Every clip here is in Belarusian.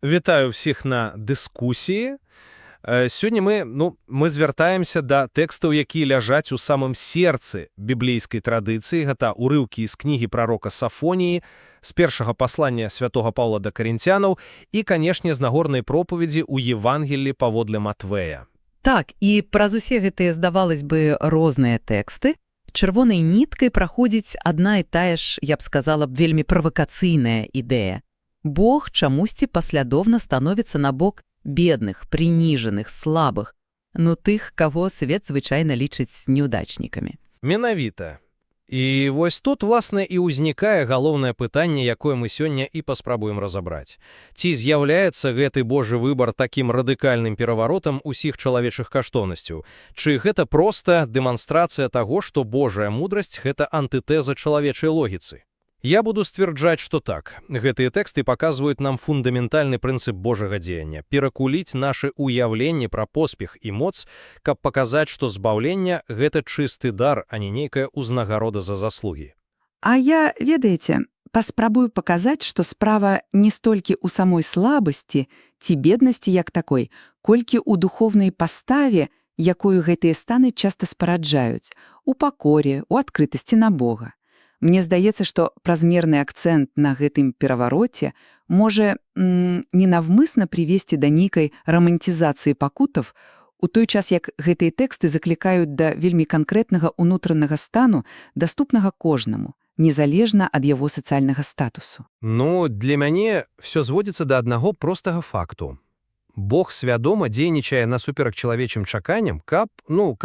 Вітаю всіх на дискусії. Сьогодні ми звертаємося до текстів, які ляжать у самому серці біблійської традиції. Це уривки із книги пророка Сафонії, з першого послання святого Павла до Коринтянів і, звісно, з Нагорної проповіді у Євангелії паводле Матвея. Так, і праз усе гэтыя, здавалось бы, розныя тэксты чырвонай ніткай праходзіць адна і тая ж, я б сказала, вельмі правакацыйная ідэя. Бог чамусьці паслядоўна становіцца на бок бедных, прыніжаных, слабых, тых, каго свет звычайна лічыць неудачнікамі. Менавіта. І вось тут, власне, і ўзнікае галоўнае пытанне, якое мы сёння і паспрабуем разабраць. Ці з'яўляецца гэты Божы выбар такім радыкальным пераваротам усіх чалавечых каштоўнасцяў? Чы гэта проста дэманстрацыя таго, што Божая мудрасць – гэта антытэза чалавечай логіцы? Я буду сцвярджаць, што так. Гэтыя тэксты паказваюць нам фундаментальны прынцып Божага дзеяння – перакуліць нашы ўяўленні пра поспех і моц, каб паказаць, што збаўленне – гэта чысты дар, а не нейкая ўзнагарода за заслугі. А я, ведаеце, паспрабую паказаць, што справа не столькі ў самой слабасці ці беднасці як такой, колькі ў духовнай паставе, якую гэтыя станы часта спараджаюць, у пакоре, у адкрытасці на Бога. Мне здаецца, што празмерны акцэнт на гэтым перавароце можа ненавмысна прывесці да нейкай рамантызацыі пакутаў, у той час як гэтыя тэксты заклікаюць да вельмі канкрэтнага ўнутранага стану, даступнага кожнаму, незалежна ад яго сацыяльнага статусу. Для мяне все зводзіцца да аднаго простага факту. Бог свядома дзейнічае насуперак чалавечым чаканням, каб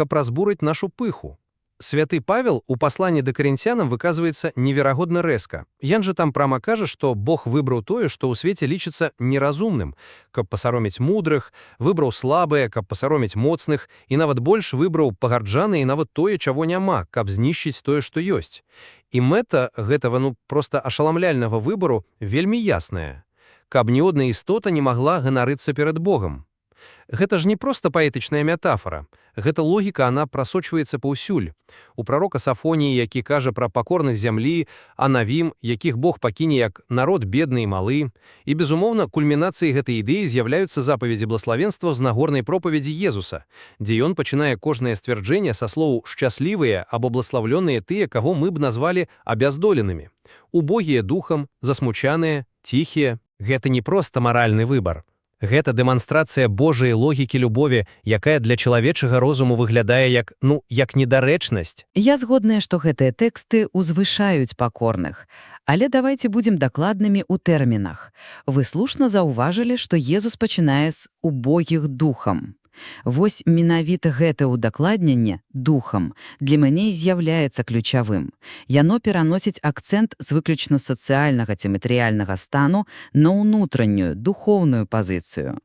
разбурыць нашу пыху. Святы Павел у пасланні да карынцянам выказваецца неверагодна рэзка. Ян жа там прама кажа, што Бог выбраў тое, што ў свеце лічыцца неразумным, каб пасароміць мудрых, выбраў слабыя, каб пасароміць моцных, і нават больш выбраў пагарджанае і нават тое, чаго няма, каб знішчыць тое, што ёсць. І мэта гэтага проста ашаламляльнага выбару вельмі ясная. Каб ні одна істота не магла ганарыцца перад Богам. Гэта ж не проста паэтычная метафора. Гэта логіка, она прасочваецца паўсюль. У прарока Сафоніі, які кажа пра пакорных зямлі, а Навім, якіх Бог пакіне як народ бедны і малы. І, безумоўна, кульмінацыяй гэтай ідэі з'яўляюцца запаведзі блаславенства з Нагорнай проповедзі Езуса, дзе ён пачынае кожнае сцвярджэнне са слоў «шчаслівыя» або «блаславлёныя тыя, каго мы б назвалі абяздоленымі». Убогія духам, засмучаныя, ціхія. Гэта не проста маральны выбар. Гэта дэманстрацыя Божай логікі любові, якая для чалавечага розуму выглядае як недарэчнасць. Я згодная, што гэтыя тэксты узвышаюць пакорных. Але давайце будзем дакладнымі ў тэрмінах. Вы слушна заўважылі, што Езус пачынае з «убогіх духам». Вось менавіта гэта ўдакладненне «духам» для мяне і з'яўляецца ключавым. Яно пераносіць акцэнт з выключна сацыяльнага ці матэрыяльнага стану на ўнутраннюю, духоўную пазіцыю.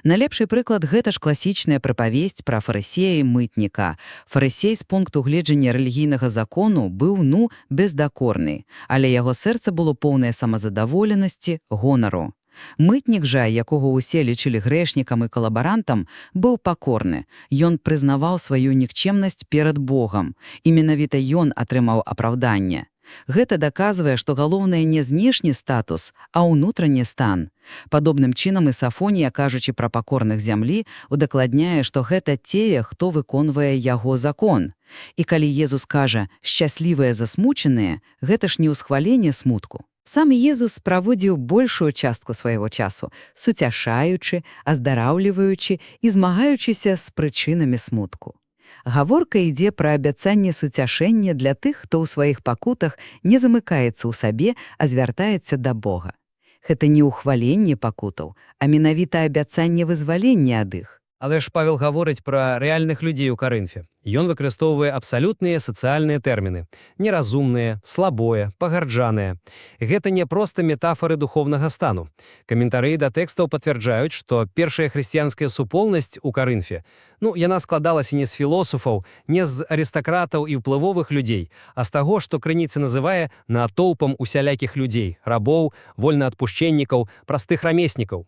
Найлепшы прыклад – гэта ж класічная прыпавесць пра фарысея і мытніка. Фарысей з пункту гледжання рэлігійнага закону быў, бездакорны, але яго сэрца было поўнае самазадаволенасці, гонару. Мытнік жа, якога ўсе лічылі грэшнікам і калабарантам, быў пакорны. Ён прызнаваў сваю нікчемнасць перад Богам, і менавіта ён атрымаў апраўданне. Гэта даказвае, што галоўнае не знешні статус, а ўнутраны стан. Падобным чынам і Сафонія, кажучы пра пакорных зямлі, удакладняе, што гэта тыя, хто выконвае яго закон. І калі Езус кажа «шчаслівыя засмучаныя», гэта ж не ўсхваленне смутку. Сам Езус праводзіў большую частку свайго часу, суцяшаючы, аздараўліваючы і змагаючыся з прычынамі смутку. Гаворка ідзе пра абяцанне суцяшэння для тых, хто ў сваіх пакутах не замыкаецца ў сабе, а звяртаецца да Бога. Гэта не ўхваленне пакутаў, а менавіта абяцанне вызвалення ад іх. Але ж Павел гаворыць пра рэальных людзей у Карынфе. Ён выкарыстоўвае абсалютныя сацыяльныя тэрміны. Неразумныя, слабое, пагарджаныя. Гэта не проста метафоры духовнага стану. Каментары да тэкстаў пацвярджаюць, што першая хрысціянская суполнасць у Карынфе, яна складалася не з філосафаў, не з арыстакратаў і ўплывовых людзей, а з таго, што крыніца называе натоўпам усялякіх людзей, рабоў, вольнаадпушчэннікаў, простых рамеснікаў.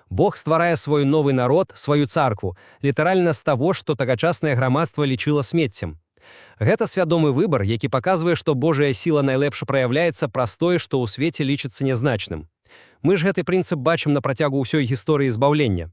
Бог стварае свой новы народ, сваю царкву, літаральна з таго, што тагачаснае грамадства лічыла смеццем. Гэта свядомы выбар, які паказвае, што Божая сіла найлепш праяўляецца праз тое, што ў свеце лічыцца нязначным. Мы ж гэты прынцып бачым на працягу ўсёй гісторыі збаўлення.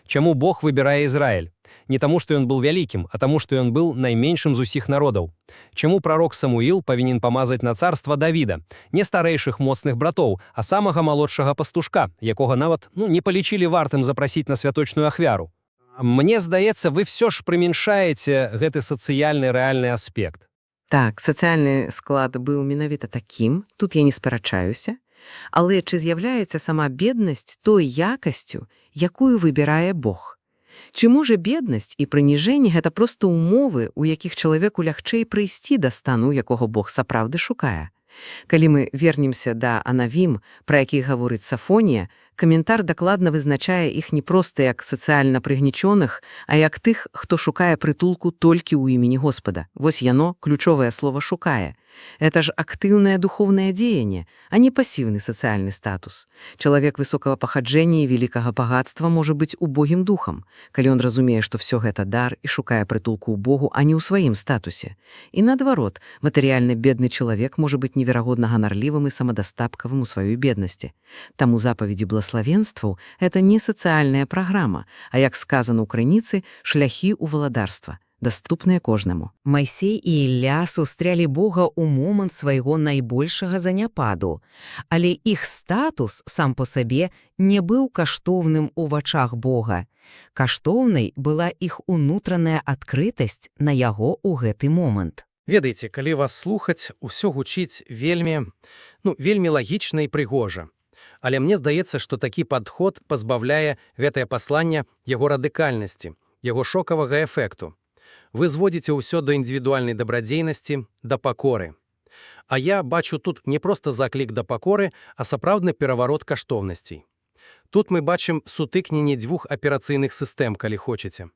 Чаму Бог выбірае Ізраіль? Не таму, што ён был вялікім, а таму, што ён был найменшым з усіх народаў. Чаму прарок Самуіл павінен памазаць на царства Давіда, не старэйшых моцных братоў, а самага малодшага пастушка, якога нават не палічылі вартым запрасіць на святочную ахвяру? Мне здаецца, вы все ж прымяншаеце гэты сацыяльны рэальны аспект. Так, сацыяльны склад быў менавіта такім, тут я не спрачаюся, але чи з'являецца сама беднасць той якасцю, якую выбірае Бог? Ці можа беднасць і прыніжэнне гэта проста умовы, у якіх чалавеку лягчэй прыйсці да стану, якога Бог сапраўды шукае? Калі мы вернемся да Анавім, пра якіх гаворыць Сафонія, каментар дакладна вызначае іх не проста як сацыяльна прыгнічоных, а як тых, хто шукае прытулку толькі ў імені Господа. Вось яно, ключовае слово «шукае». Это ж актыўнае духовнае дзеянне, а не пасіўны сацыяльны статус. Чалавек высокага пахаджэння і вялікага багатства можа быць убогім духам, калі ён разумее, што всё гэта дар і шукае прытулку ў Богу, а не ў сваім статусе. І наадварот, матэрыяльна бедны чалавек можа быць неверагодна ганарлівым і самадастаткавым у сваёй беднасці. Таму запаведзі благословенстваў – это не сацыяльная праграма, а, як сказано ў крыніцы, шляхі ў валадарства, даступныя кожнаму. Майсей і Ілля сустрялі Бога ў момант свайго найбольшага заняпаду, але іх статус сам па сабе не быў каштоўным у вачах Бога. Каштоўнай была іх унутраная адкрытасць на яго ў гэты момант. Ведаеце, калі вас слухаць, усё гучыць вельмі лагічна і прыгожа. Але мне здаецца, што такі падход пазбаўляе гэтае пасланне яго радыкальнасці, яго шокавага эфекту. Вы зводзіце ўсё да індывідуальнай дабрадзейнасці, да пакоры. А я бачу тут не проста заклік да пакоры, а сапраўдны пераварот каштоўнасцей. Тут мы бачым сутыкненне дзвюх аперацыйных сістэм, калі хочаце.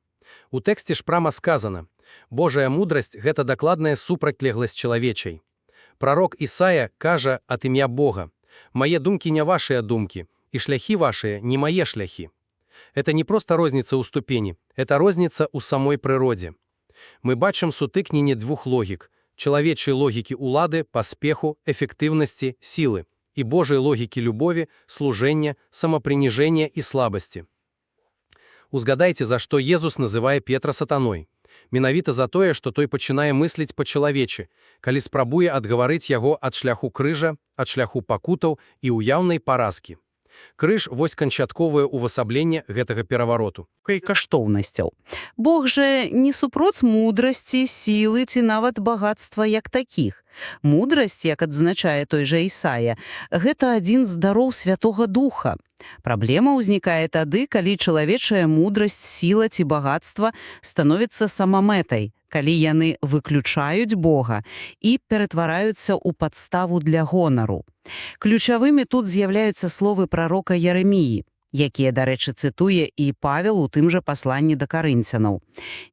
У тэксце ж прама сказана: «Божая мудрасць – гэта дакладная супрацьлегласць чалавечай». Прарок Ісая кажа ад імя Бога: «Мае думкі не вашыя думкі, і шляхі вашыя не мае шляхі». Это не просто розніца ў ступені, это розніца ў самой прыродзе. Мы бачым сутыкненне двух логік – чалавечай логікі улады, паспеху, эфектыўнасці, сілы, і Божай логікі любові, служэння, самапрыніжэння і слабасці. Узгадайце, за што Езус называе Петра сатаной. Менавіта за тое, што той пачынае мысліць па-чалавечы, калі спрабуе адгаварыць яго ад шляху крыжа, ад шляху пакутаў і ўяўнай паразкі. Крыж – вось канчатковае ўвасабленне гэтага перавароту. Каштоўнасцяў. Бог жа не супроць мудрасці, сілы ці нават багатства як такіх. Мудрасць, як адзначае той жа Ісая, гэта адзін з дароў Святога Духа. Праблема ўзнікае тады, калі чалавечая мудрасць, сіла ці багатства становіцца самамэтай, калі яны выключаюць Бога і ператвараюцца ў падставу для гонару. Ключавымі тут з'яўляюцца словы прарока Єреміі, якія, дарэчы, цытуе і Павел у тым жа пасланні да карынцянаў.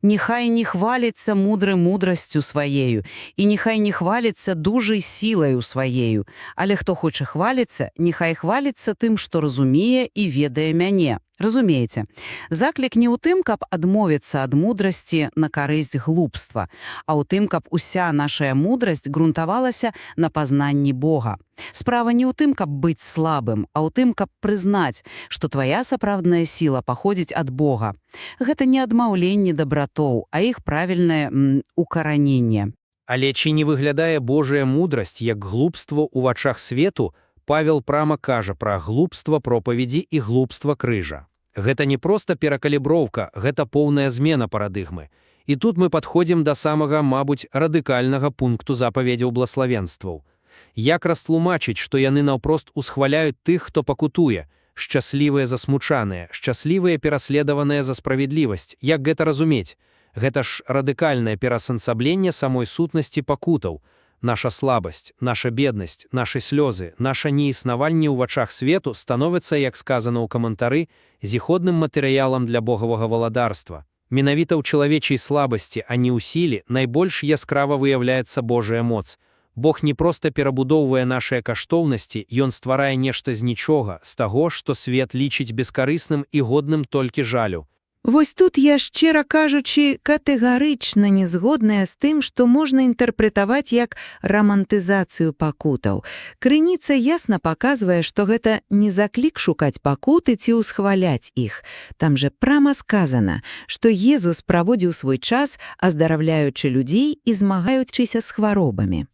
«Нехай не хваліцца мудры мудрасцю сваею, і нехай не хваліцца дужай сілаю сваею, але хто хоча хваліцца, нехай хваліцца тым, што разумее і ведае мяне». Разумееце, заклік не ў тым, каб адмовіцца ад мудрасці на карысць глупства, а ў тым, каб уся нашая мудрасць грунтавалася на пазнанні Бога. Справа не ў тым, каб быць слабым, а ў тым, каб прызнаць, што твая сапраўдная сіла паходзіць ад Бога. Гэта не адмаўленне дабратоў, а іх правільнае укараненне. Але ці не выглядае Божая мудрасць як глупство ў вачах свету? Павел прама кажа пра глупства пропаведзі і глупства крыжа. Гэта не проста перакаліброўка, гэта поўная змена парадыгмы. І тут мы падходзім да самага, мабуць, радыкальнага пункту запаведзяў блаславенстваў. Як растлумачыць, што яны наўпрост усхваляюць тых, хто пакутуе, шчаслівыя засмучаныя, шчаслівыя пераследаваныя за справядлівасць. Як гэта разумець? Гэта ж радыкальнае перасэнсабленне самой сутнасці пакутаў. Наша слабасць, наша беднасць, нашы слёзы, наша неіснаванне ў вачах свету становяцца, як сказана ў каментары, зыходным матэрыялам для Богавага валадарства. Менавіта ў чалавечай слабасці, а не ў сіле, найбольш яскрава выяўляецца Божая моц. Бог не проста перабудоўвае нашыя каштоўнасці, ён стварае нешта з нічога, з таго, што свет лічыць бескарысным і годным толькі жалю. Вось тут я, шчыра кажучы, катэгарычна не згодная з тым, што можна інтэрпрэтаваць як рамантызацыю пакутаў. Крыніца ясна паказвае, што гэта не заклік шукаць пакуты ці ўсхваляць іх. Там жа прама сказана, што Езус праводзіў свой час, аздараўляючы людзей і змагаючыся з хваробамі.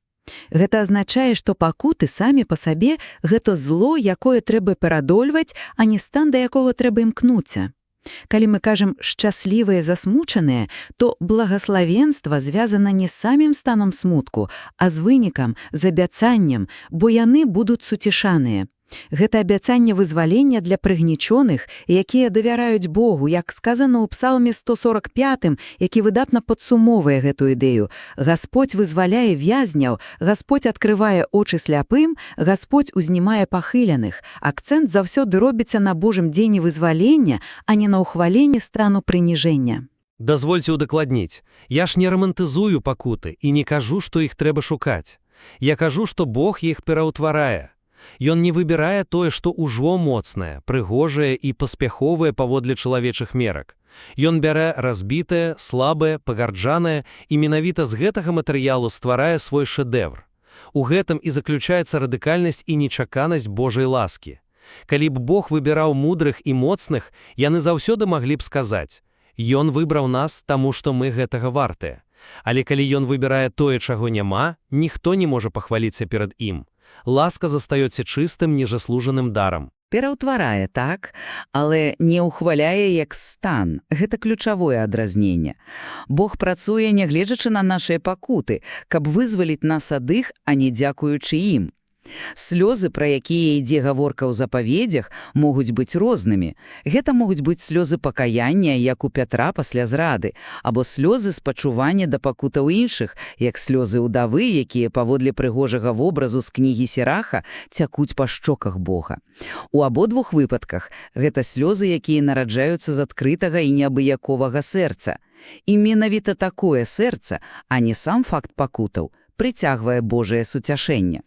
Гэта азначае, што пакуты самі па сабе – гэта зло, якое трэба перадольваць, а не стан, да якога трэба імкнуцца. Калі мы кажам «шчаслівыя засмучаныя», то благаславенства звязана не з самім станам смутку, а з вынікам, з абяцаннем, бо яны будуць суцішаныя. Гэта абяцанне вызвалення для прыгнічоных, якія давяраюць Богу, як сказано ў псалме 145, які выдатна падсумоўвае гэту ідэю. Гасподзь вызваляе вязняў, Гасподзь адкрывае очы сляпым, Гасподзь узнімае пахыляных. Акцэнт заўсёды робіцца на Божым дзені вызвалення, а не на ўхваленні стану прыніжэння. Дазвольце удакладніць. Я ж не рамантызую пакуты і не кажу, што іх трэба шукаць. Я кажу, што Бог іх пераўтварае. Ён не выбірае тое, што ўжо моцнае, прыгожае і паспяховае паводле чалавечых мерак. Ён бярэ разбітае, слабае, пагарджанае і менавіта з гэтага матэрыялу стварае свой шэдэвр. У гэтым і заключаецца радыкальнасць і нечаканасць Божай ласкі. Калі б Бог выбіраў мудрых і моцных, яны заўсёды маглі б сказаць: «Ён выбраў нас, таму што мы гэтага вартыя». Але калі ён выбірае тое, чаго няма, ніхто не можа пахваліцца перад ім. Ласка застаецца чыстым, незаслужаным дарам. Пераўтварае, так, але не ўхваляе як стан. Гэта ключавое адразненне. Бог працуе, нягледзячы на нашыя пакуты, каб вызваліць нас ад іх, а не дзякуючы ім. Слёзы, пра якія ідзе гаворка ў запаведзях, могуць быць рознымі. Гэта могуць быць слёзы пакаяння, як у Пятра пасля зрады, або слёзы спачування да пакутаў іншых, як слёзы ўдавы, якія паводле прыгожага вобразу з кнігі Сіраха цякуць па шчоках Бога. У абодвух выпадках гэта слёзы, якія нараджаюцца з адкрытага і неабыяковага сэрца. І менавіта такое сэрца, а не сам факт пакутаў, прыцягвае Божае суцяшэнне.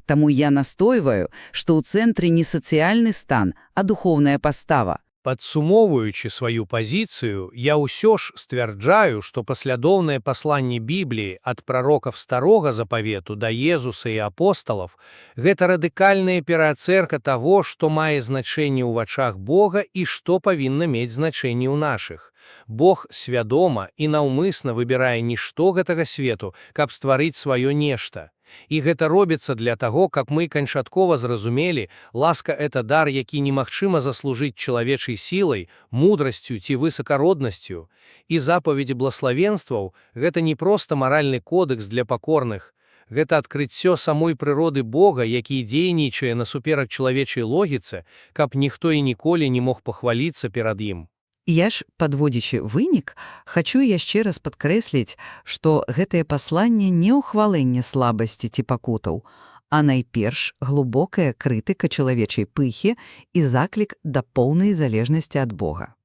Таму я настойваю, што ў цэнтры не сацыяльны стан, а духоўная пастава. Падсумоўваючы сваю пазіцыю, я ўсё ж сцвярджаю, што паслядоўнае пасланне Бібліі ад прарокаў Старога Запавету да Езуса і апосталаў – гэта радыкальная пераацэнка таго, што мае значэнне ў вачах Бога і што павінна мець значэнне ў нашых. Бог свядома і наўмысна выбірае нішто гэтага свету, каб стварыць сваё нешта. І гэта робіцца для таго, каб мы канчаткова зразумелі, ласка – это дар, які немагчыма заслужыць чалавечай сілай, мудрасцю ці высакароднасцю. І запаведзі блаславенстваў – гэта не проста маральны кодэкс для пакорных. Гэта адкрыццё самой прыроды Бога, які дзейнічае насуперак чалавечай логіцы, каб ніхто і ніколі не мог пахваліцца перад ім. Я ж, падводзячы вынік, хачу яшчэ раз падкрэсліць, што гэтае пасланне не ўхваленне слабасці ці пакутаў, а найперш глыбокая крытыка чалавечай пыхі і заклік да поўнай залежнасці ад Бога.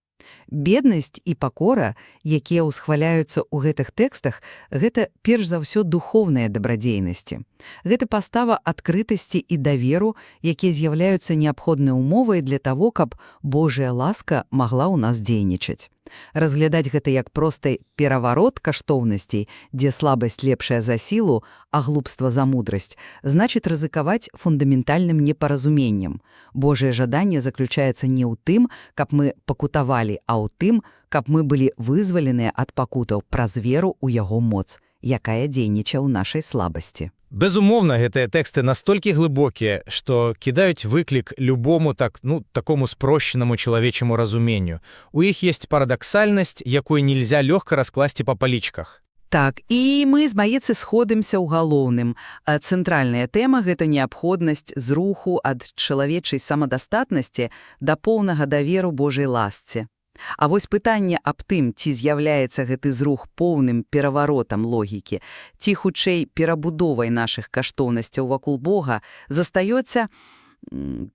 Беднасць і пакора, якія ўсхваляюцца ў гэтых тэкстах, гэта перш за ўсё духоўныя дабрадзейнасці. Гэта пастава адкрытасці і даверу, якія з'яўляюцца неабходнай умовай для таго, каб Божая ласка магла ў нас дзейнічаць. Разглядаць гэта як просты пераварот каштоўнасцей, дзе слабасць лепшая за сілу, а глупства за мудрасць, значыць рызыкаваць фундаментальным непаразуменнем. Божае жаданне заключаецца не ў тым, каб мы пакутавалі, а ў тым, каб мы былі вызваленыя ад пакутаў праз веру ў яго моц, якая дзейнічае ў нашай слабасці. Безумоўна, гэтыя тэксты настолькі глыбокія, што кідаюць выклік любому такому спрошченаму чалавечаму разуменню. У іх ёсць парадаксальнасць, якую нельзя лёгка раскласці па палічках. Так, і мы, здаецца, сходымся ў галоўным. Цэнтральная тэма – гэта неабходнасць зруху ад чалавечай самадастатнасці да поўнага даверу Божай ласцы. А вось пытанне аб тым, ці з'яўляецца гэты зрух поўным пераваротам логікі, ці хутчэй перабудовай нашых каштоўнасцяў вакол Бога, застаецца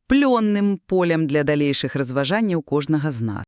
плённым полем для далейшых разважанняў кожнага з нас.